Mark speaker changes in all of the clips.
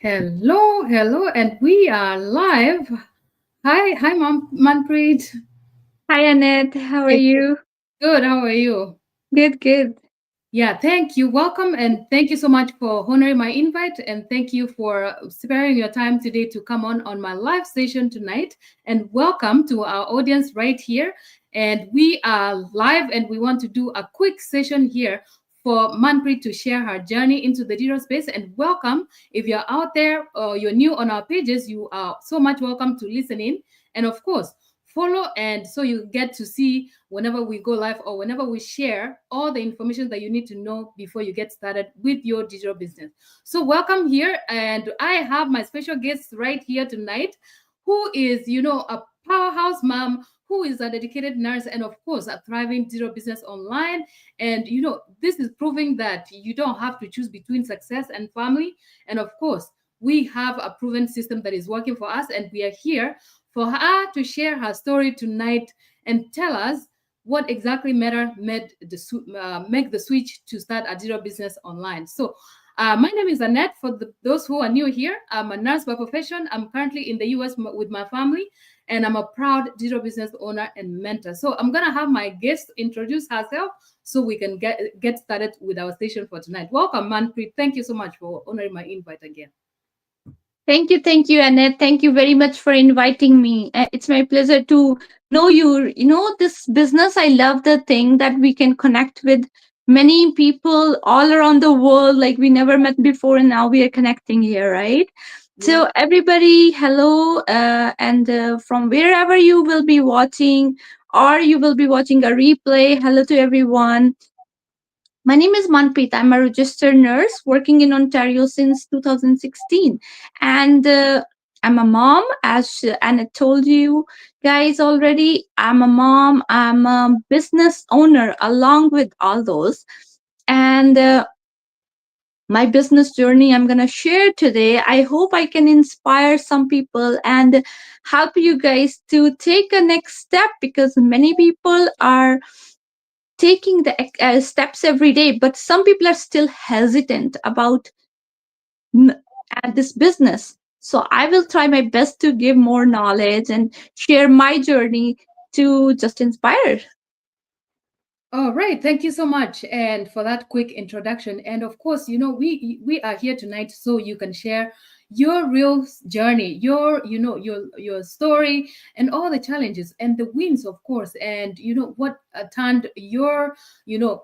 Speaker 1: Hello, and we are live. Hi, Manpreet.
Speaker 2: Hi Annette, how are
Speaker 1: Hey,
Speaker 2: you?
Speaker 1: good. How are you?
Speaker 2: Good, good.
Speaker 1: Yeah, thank you. Welcome, and thank you so much for honoring my invite, and thank you for sparing your time today to come on my live session tonight. And welcome to our audience right here. And we are live, and we want to do a quick session here for Manpreet to share her journey into the digital space. And welcome if you're out there or you're new on our pages, you are so much welcome to listen in. And of course, follow and so you get to see whenever we go live or whenever we share all the information that you need to know before you get started with your digital business. So welcome here, and I have my special guest right here tonight, who is a powerhouse mom, who is a dedicated nurse, and of course a thriving digital business online. And this is proving that you don't have to choose between success and family. And of course, we have a proven system that is working for us, and we are here for her to share her story tonight and tell us what exactly make the switch to start a digital business online. So, my name is Annette. For those who are new here, I'm a nurse by profession. I'm currently in the US with my family, and I'm a proud digital business owner and mentor. So, I'm gonna have my guest introduce herself so we can get started with our station for tonight. Welcome, Manpreet. Thank you so much for honoring my invite again.
Speaker 2: Thank you, Annette. Thank you very much for inviting me. It's my pleasure to know you. You know, this business, I love the thing that we can connect with many people all around the world, like we never met before, and now we are connecting here, right?
Speaker 1: Yeah.
Speaker 2: So, everybody, hello, and from wherever you will be watching, or you will be watching a replay, hello to everyone. My name is Manpreet. I'm a registered nurse working in Ontario since 2016. And I'm a mom, as Anna told you guys already. I'm a mom, I'm a business owner along with all those. And my business journey I'm going to share today. I hope I can inspire some people and help you guys to take a next step because many people are taking the steps every day, but some people are still hesitant about n- this business. So I will try my best to give more knowledge and share my journey to just inspire.
Speaker 1: All right, thank you so much, and for that quick introduction. And of course, we are here tonight so you can share your real journey, your story, and all the challenges and the wins, of course, and what turned your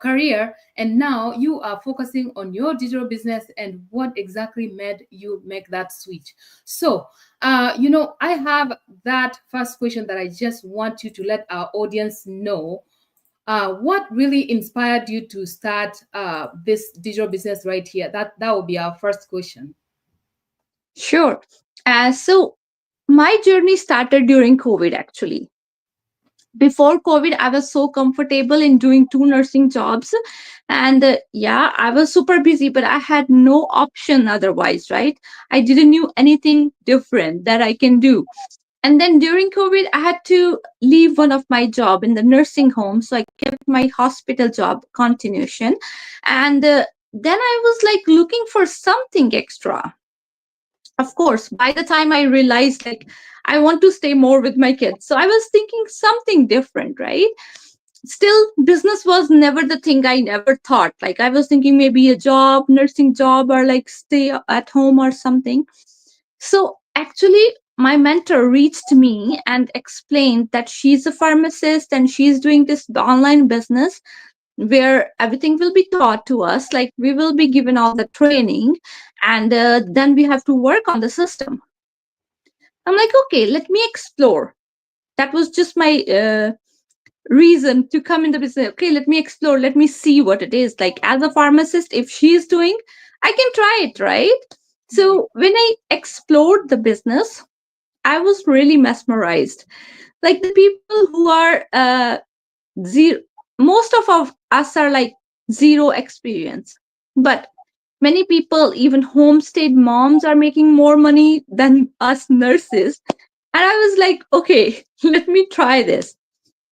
Speaker 1: career, and now you are focusing on your digital business and what exactly made you make that switch. So, I have that first question that I just want you to let our audience know what really inspired you to start this digital business right here? That will be our first question.
Speaker 2: Sure. So my journey started during COVID actually. Before COVID, I was so comfortable in doing two nursing jobs. And yeah, I was super busy, but I had no option otherwise, right? I didn't know anything different that I can do. And then during COVID, I had to leave one of my job in the nursing home. So I kept my hospital job continuation. And then I was like looking for something extra. Of course, by the time I realized like I want to stay more with my kids. So I was thinking something different, right? Still, business was never the thing I never thought. Like I was thinking maybe a job, nursing job, or like stay at home or something. So actually, my mentor reached me and explained that she's a pharmacist and she's doing this online business where everything will be taught to us. Like we will be given all the training, and then we have to work on the system. I'm like, okay, let me explore. That was just my reason to come in the business. Okay, let me explore, let me see what it is like. As a pharmacist, if she's doing, I can try it, right?
Speaker 1: Right.
Speaker 2: So when I explored the business, I was really mesmerized. Like the people who are zero, most of us are like zero experience, but many people, even homestayed moms, are making more money than us nurses. And I was like, okay, let me try this.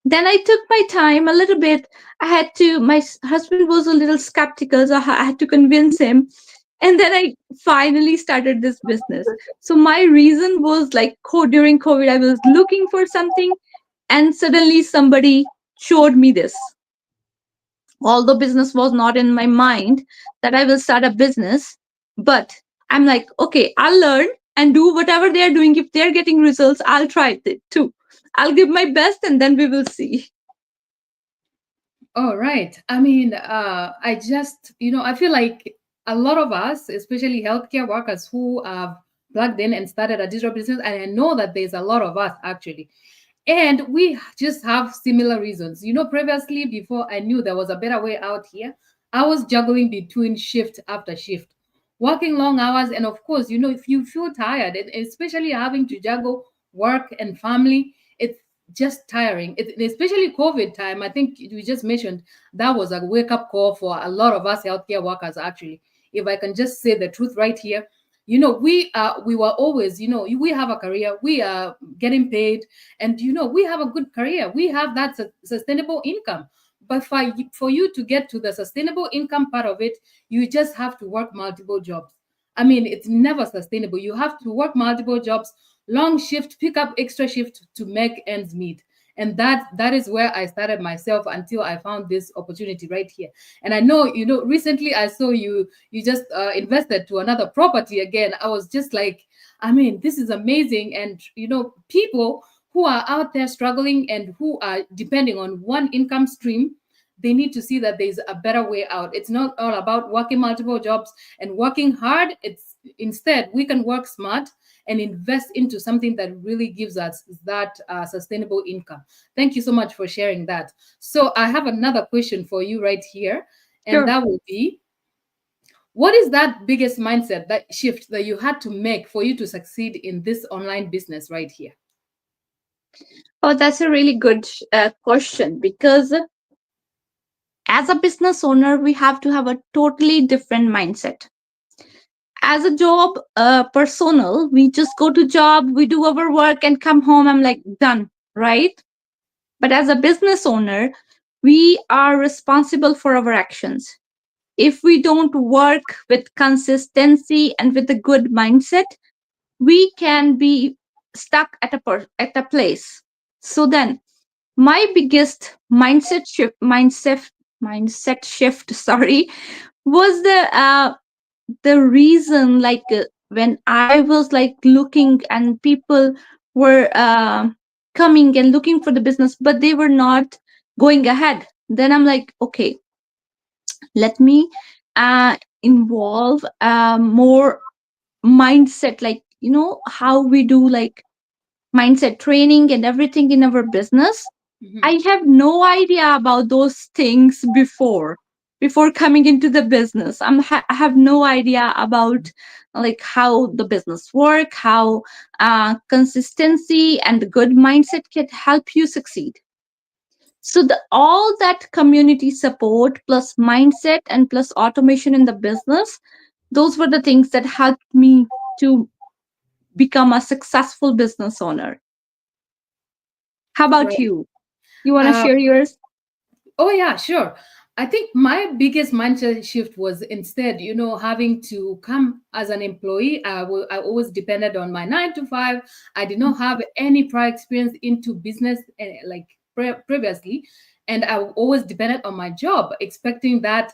Speaker 2: Then I took my time a little bit. I had to, my husband was a little skeptical, so I had to convince him. And then I finally started this business. So my reason was like during COVID, I was looking for something, and suddenly somebody showed me this. Although business was not in my mind that I will start a business, but I'm like, okay, I'll learn and do whatever they are doing. If they're getting results, I'll try it too. I'll give my best and then we will see.
Speaker 1: All right. I mean, I just, I feel like a lot of us, especially healthcare workers who have plugged in and started a digital business, and I know that there's a lot of us actually, and we just have similar reasons. Previously, before I knew there was a better way out here, I was juggling between shift after shift, working long hours. And of course, if you feel tired, and especially having to juggle work and family, it's just tiring. Especially COVID time. I think you just mentioned that was a wake up call for a lot of us healthcare workers, actually. If I can just say the truth right here, we were always, we have a career, we are getting paid, and we have a good career, we have that sustainable income. But for you to get to the sustainable income part of it, you just have to work multiple jobs. I mean, it's never sustainable. You have to work multiple jobs, long shift, pick up extra shift to make ends meet. And that is where I started myself until I found this opportunity right here. And I know, recently I saw you just invested to another property again. I was just like, I mean, this is amazing. And people who are out there struggling and who are depending on one income stream, they need to see that there's a better way out. It's not all about working multiple jobs and working hard. It's instead we can work smart and invest into something that really gives us that sustainable income. Thank you so much for sharing that. So I have another question for you right here, and
Speaker 2: Sure.
Speaker 1: that will be, what is that biggest mindset, that shift that you had to make for you to succeed in this online business right here?
Speaker 2: Oh, that's a really good question, because as a business owner, we have to have a totally different mindset. As a job personal, we just go to job, we do our work and come home. I'm like, done, right? But as a business owner, we are responsible for our actions. If we don't work with consistency and with a good mindset, we can be stuck at at a place. So then, my biggest mindset shift, sorry, was the reason, like when I was like looking and people were coming and looking for the business, but they were not going ahead. Then I'm like, okay, let me involve more mindset, like how we do like mindset training and everything in our business.
Speaker 1: Mhm.
Speaker 2: I have no idea about those things before coming into the business. I have no idea about like how the business work, how consistency and the good mindset can help you succeed. So the all that community support plus mindset and plus automation in the business, those were the things that helped me to become a successful business owner. How about
Speaker 1: Right.
Speaker 2: you? You want to
Speaker 1: Uh,
Speaker 2: share yours?
Speaker 1: Oh, yeah, sure. I think my biggest mindset shift was instead, having to come as an employee. I always depended on my 9 to 5. I did not have any prior experience into business like previously. And I always depended on my job, expecting that,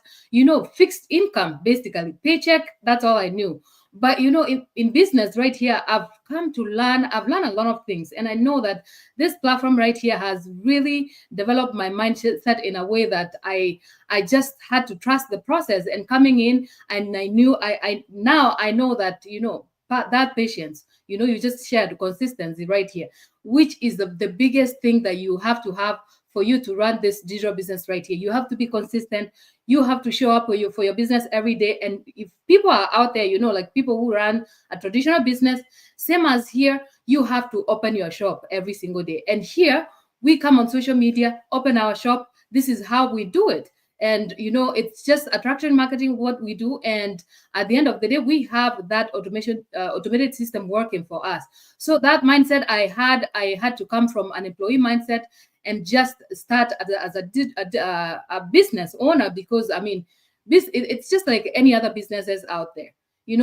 Speaker 1: fixed income, basically, paycheck. That's all I knew. But, in business right here, I've learned a lot of things. And I know that this platform right here has really developed my mindset in a way that I just had to trust the process. And coming in, and I knew I now I know that that patience, you just shared consistency right here, which is the biggest thing that you have to have for you to run this digital business right here. You have to be consistent. You have to show up for your business every day. And if people are out there, like people who run a traditional business, same as here, you have to open your shop every single day. And here we come on social media, open our shop. This is how we do it. And it's just attraction marketing what we do. And at the end of the day, we have that automated system working for us. So that mindset I had to come from an employee mindset and just start as a business owner, because I mean, It's just like any other businesses out there.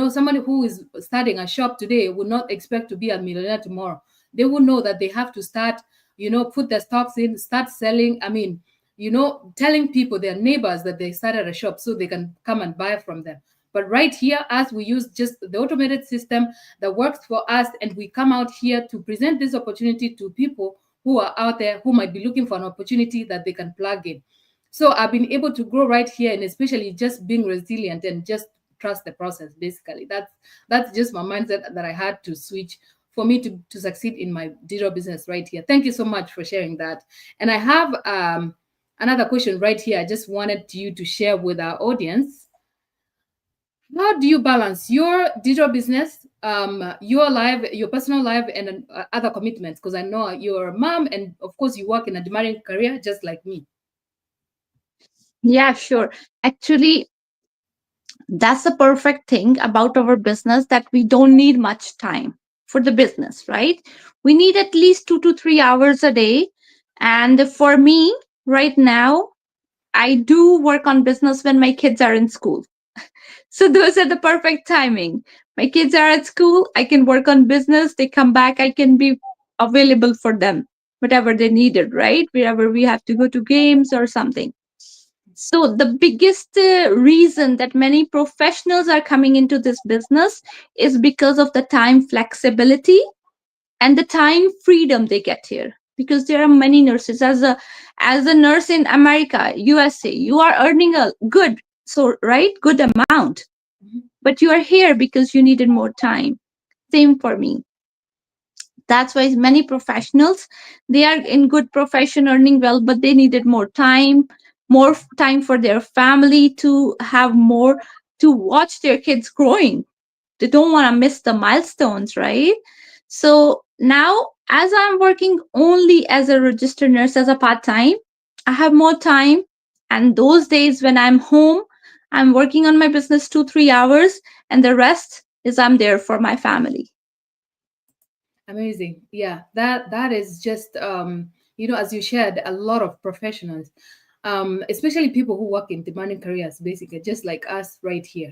Speaker 1: Somebody who is starting a shop today would not expect to be a millionaire tomorrow. They will know that they have to start, put their stocks in, start selling. I mean, telling people, their neighbors, that they started a shop so they can come and buy from them. But right here, as we use just the automated system that works for us, and we come out here to present this opportunity to people who are out there who might be looking for an opportunity that they can plug in. So I've been able to grow right here, and especially just being resilient and just trust the process. Basically, that's just my mindset that I had to switch for me to succeed in my digital business right here. Thank you so much for sharing that. And I have another question right here. I just wanted you to share with our audience. How do you balance your digital business, your life, your personal life, and other commitments? Because I know you're a mom, and of course, you work in a demanding career just like me.
Speaker 2: Yeah, sure. Actually, that's the perfect thing about our business, that we don't need much time for the business, right? We need at least 2 to 3 hours a day. And for me, right now, I do work on business when my kids are in school. So those are the perfect timing. My kids are at school, I can work on business. They come back, I can be available for them, whatever they needed, right? Wherever we have to go to games or something. So the biggest reason that many professionals are coming into this business is because of the time flexibility and the time freedom they get here. Because there are many nurses. As a nurse in America, USA, you are earning a good, so right, good amount.
Speaker 1: Mhm.
Speaker 2: But you are here because you needed more time. Same for me. That's why many professionals, they are in good profession, earning well, but they needed more time for their family, to have more, to watch their kids growing. They don't want to miss the milestones, right? So now, as I'm working only as a registered nurse, as a part-time, I have more time. And those days when I'm home, I'm working on my business 2 3 hours, and the rest is I'm there for my family.
Speaker 1: Amazing. Yeah, that is just as you shared, a lot of professionals, especially people who work in demanding careers, basically, just like us right here.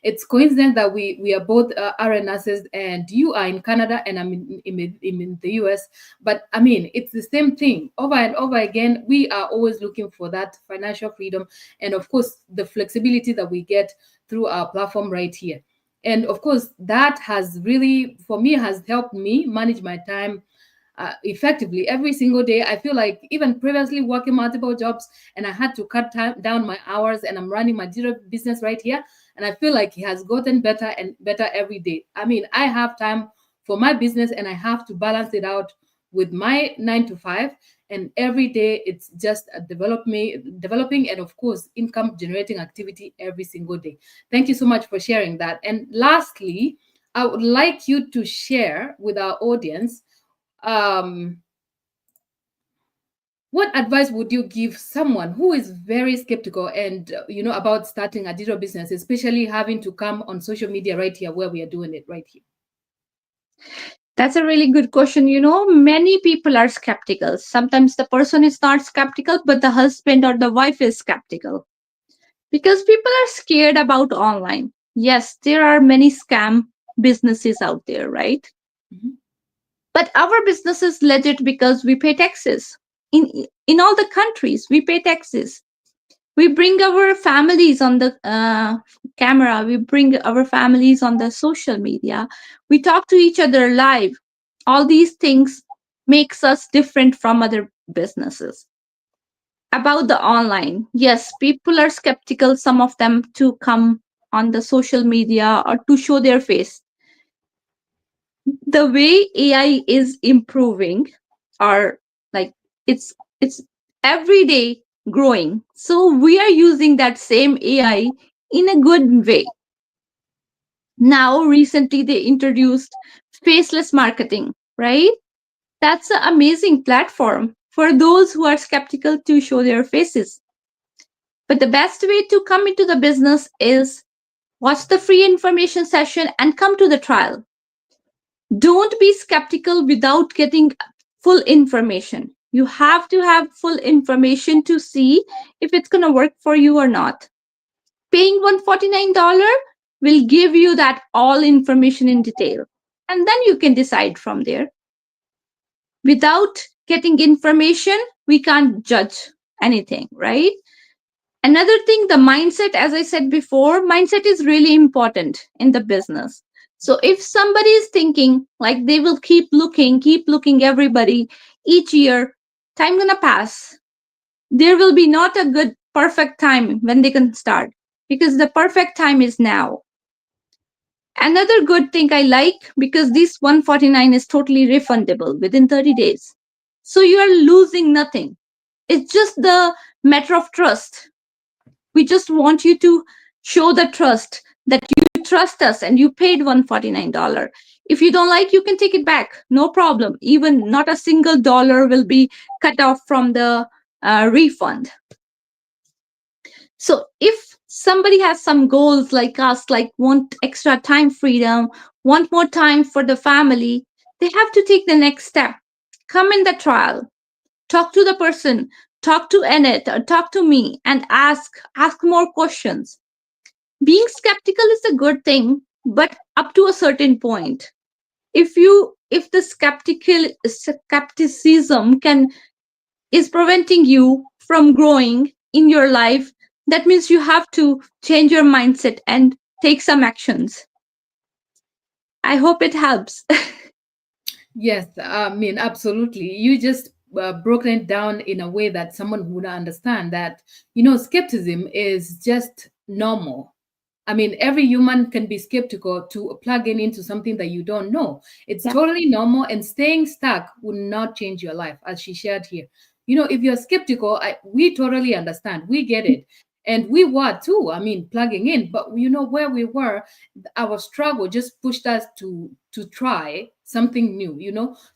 Speaker 1: It's coincidence that we are both RN nurses, and you are in Canada and I'm in the US. But I mean, it's the same thing over and over again. We are always looking for that financial freedom, and of course, the flexibility that we get through our platform right here. And of course, that has really, for me, has helped me manage my time effectively every single day. I feel like even previously working multiple jobs, and I had to cut down my hours, and I'm running my digital business right here, and I feel like it has gotten better and better every day. I mean, I have time for my business, and I have to balance it out with my 9 to 5, and every day it's just a developing, and of course, income generating activity every single day. Thank you so much for sharing that. And lastly, I would like you to share with our audience, um, what advice would you give someone who is very skeptical and about starting a digital business, especially having to come on social media right here where we are doing it right here?
Speaker 2: That's a really good question. Many people are skeptical. Sometimes the person is not skeptical, but the husband or the wife is skeptical, because people are scared about online. Yes, there are many scam businesses out there, right?
Speaker 1: Mhm.
Speaker 2: But our business is legit because we pay taxes. In all the countries, we pay taxes. We bring our families on the camera. We bring our families on the social media. We talk to each other live. All these things makes us different from other businesses. About the online, yes, people are skeptical, some of them, to come on the social media or to show their face. The way AI is improving, or like, it's every day growing, so we are using that same AI in a good way. Now recently they introduced faceless marketing, right? That's an amazing platform for those who are skeptical to show their faces. But the best way to come into the business is watch the free information session and come to the trial. Don't be skeptical without getting full information. You have to have full information to see if it's going to work for you or not. Paying $149 will give you that all information in detail. And then you can decide from there. Without getting information, we can't judge anything, right? Another thing, the mindset, as I said before, mindset is really important in the business. So if somebody is thinking like they will keep looking everybody each year, time gonna pass. There will be not a good perfect time when they can start, because the perfect time is now. Another good thing I like, because this 149 is totally refundable within 30 days. So you are losing nothing. It's just the matter of trust. We just want you to show the trust that you trust us and you paid $149. If you don't like, you can take it back. No problem. Even not a single dollar will be cut off from the refund. So if somebody has some goals like us, like want extra time freedom, want more time for the family, they have to take the next step. Come in the trial, talk to the person, talk to Annette, or talk to me, and ask more questions. Being skeptical is a good thing, but up to a certain point. If the skepticism can is preventing you from growing in your life, that means you have to change your mindset and take some actions. I hope it helps.
Speaker 1: Yes, I mean, absolutely. You just broken it down in a way that someone would understand that, skepticism is just normal. I mean, every human can be skeptical to plug in into something that you don't know. It's
Speaker 2: Yeah.
Speaker 1: totally normal, and staying stuck will not change your life, as she shared here. If you're skeptical, we totally understand. We get it. And we were too, I mean, plugging in. But where we were, our struggle just pushed us to try something new,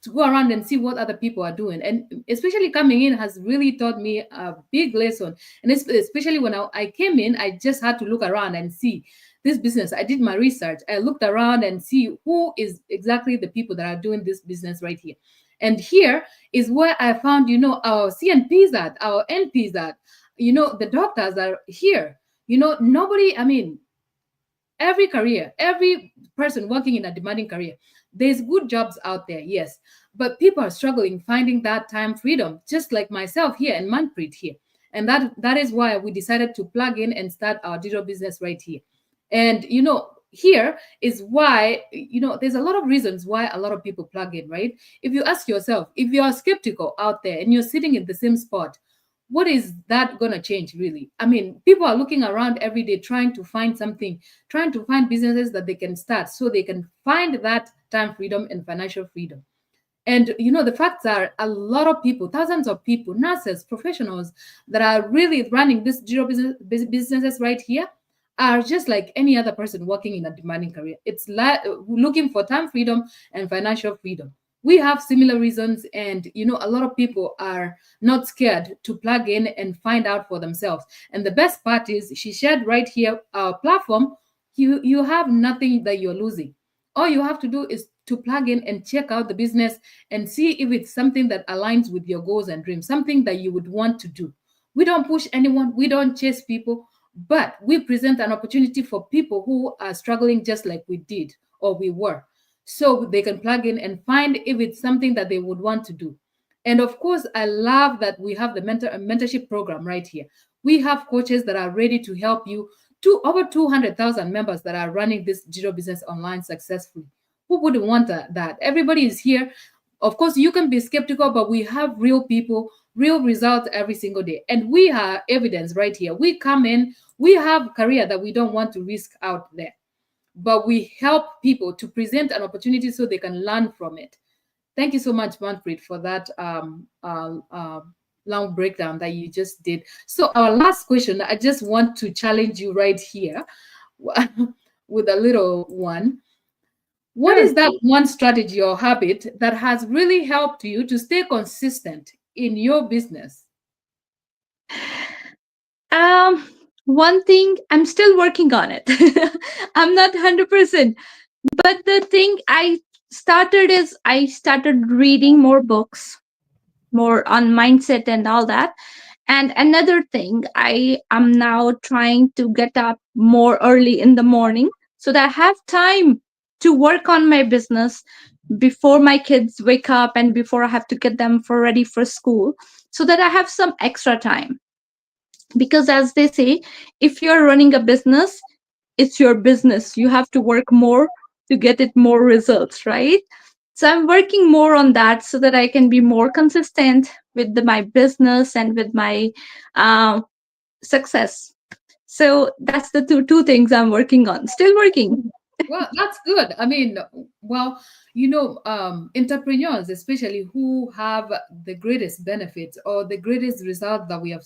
Speaker 1: to go around and see what other people are doing. And especially coming in has really taught me a big lesson. And especially when I came in, I just had to look around and see this business. I did my research. I looked around and see who is exactly the people that are doing this business right here. And here is where I found, our CNPs at, our NPs at, the doctors are here. Nobody, I mean, every career, every person working in a demanding career, there's good jobs out there, yes, but people are struggling finding that time freedom, just like myself here and Manpreet here. And that is why we decided to plug in and start our digital business right here. And here is why, there's a lot of reasons why a lot of people plug in, right? If you ask yourself, if you are skeptical out there and you're sitting in the same spot, what is that going to change really? I mean, people are looking around every day trying to find something, trying to find businesses that they can start so they can find that time freedom and financial freedom. And the facts are, a lot of people, thousands of people, nurses, professionals that are really running this zero businesses right here are just like any other person working in a demanding career. It's like looking for time freedom and financial freedom. We have similar reasons, and a lot of people are not scared to plug in and find out for themselves. And the best part is, she shared right here our platform. You have nothing that you're losing. All you have to do is to plug in and check out the business and see if it's something that aligns with your goals and dreams, something that you would want to do. We don't push anyone, we don't chase people, but we present an opportunity for people who are struggling just like we did or we were, so they can plug in and find if it's something that they would want to do. And of course, I love that we have the mentorship program right here. We have coaches that are ready to help you, to over 200,000 members that are running this digital business online successfully. Who wouldn't want that? Everybody is here. Of course, you can be skeptical, but we have real people, real results every single day. And we have evidence right here. We come in, we have career that we don't want to risk out there, but we help people to present an opportunity so they can learn from it. Thank you so much, Manpreet, for that long breakdown that you just did. So our last question, I just want to challenge you right here with a little one. What
Speaker 2: Sure.
Speaker 1: is that one strategy or habit that has really helped you to stay consistent in your business?
Speaker 2: Um, One thing, I'm still working on it. I'm not 100%. But the thing I started reading more books, more on mindset and all that. And another thing, I am now trying to get up more early in the morning so that I have time to work on my business before my kids wake up and before I have to get them for ready for school, so that I have some extra time. Because as they say, if you're running a business, it's your business. You have to work more to get it more results, right? So I'm working more on that so that I can be more consistent with my business and with my uh, success. So that's the two things I'm working on. Still working.
Speaker 1: Well, that's good. I mean, well, entrepreneurs, especially who have the greatest benefits or the greatest result that we have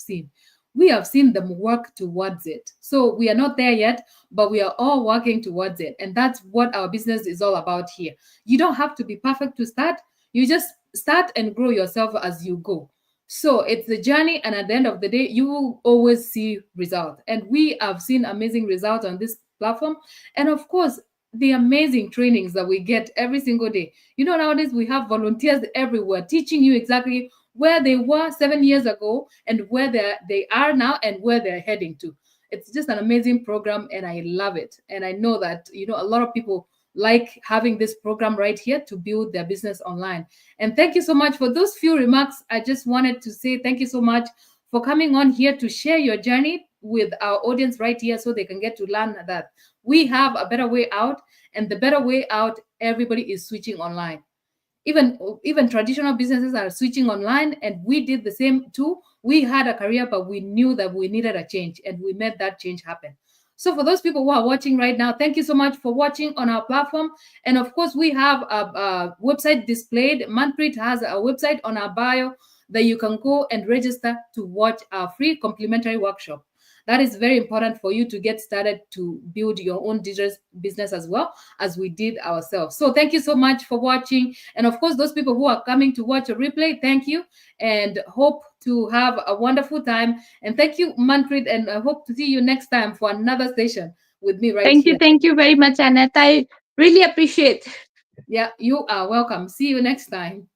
Speaker 1: seen them work towards it. So we are not there yet, but we are all working towards it. And that's what our business is all about here. You don't have to be perfect to start. You just start and grow yourself as you go. So it's the journey, and at the end of the day, you will always see result. And we have seen amazing results on this platform. And of course, the amazing trainings that we get every single day. Nowadays we have volunteers everywhere teaching you exactly where they were 7 years ago and where they are now and where they're heading to. It's just an amazing program, and I love it. And I know that a lot of people like having this program right here to build their business online. And thank you so much for those few remarks. I just wanted to say thank you so much for coming on here to share your journey with our audience right here, so they can get to learn that we have a better way out, and the better way out, everybody is switching online. Even traditional businesses are switching online, and we did the same too. We had a career, but we knew that we needed a change, and we made that change happen. So for those people who are watching right now, thank you so much for watching on our platform. And of course, we have a website displayed. Manpreet has a website on our bio that you can go and register to watch our free complimentary workshop. That is very important for you to get started to build your own digital business as well as we did ourselves. So thank you so much for watching. And of course, those people who are coming to watch a replay, thank you, and hope to have a wonderful time. And thank you, Manfred, and I hope to see you next time for another session with me right here.
Speaker 2: Thank you very much, Annette. I really appreciate.
Speaker 1: Yeah, you are welcome. See you next time.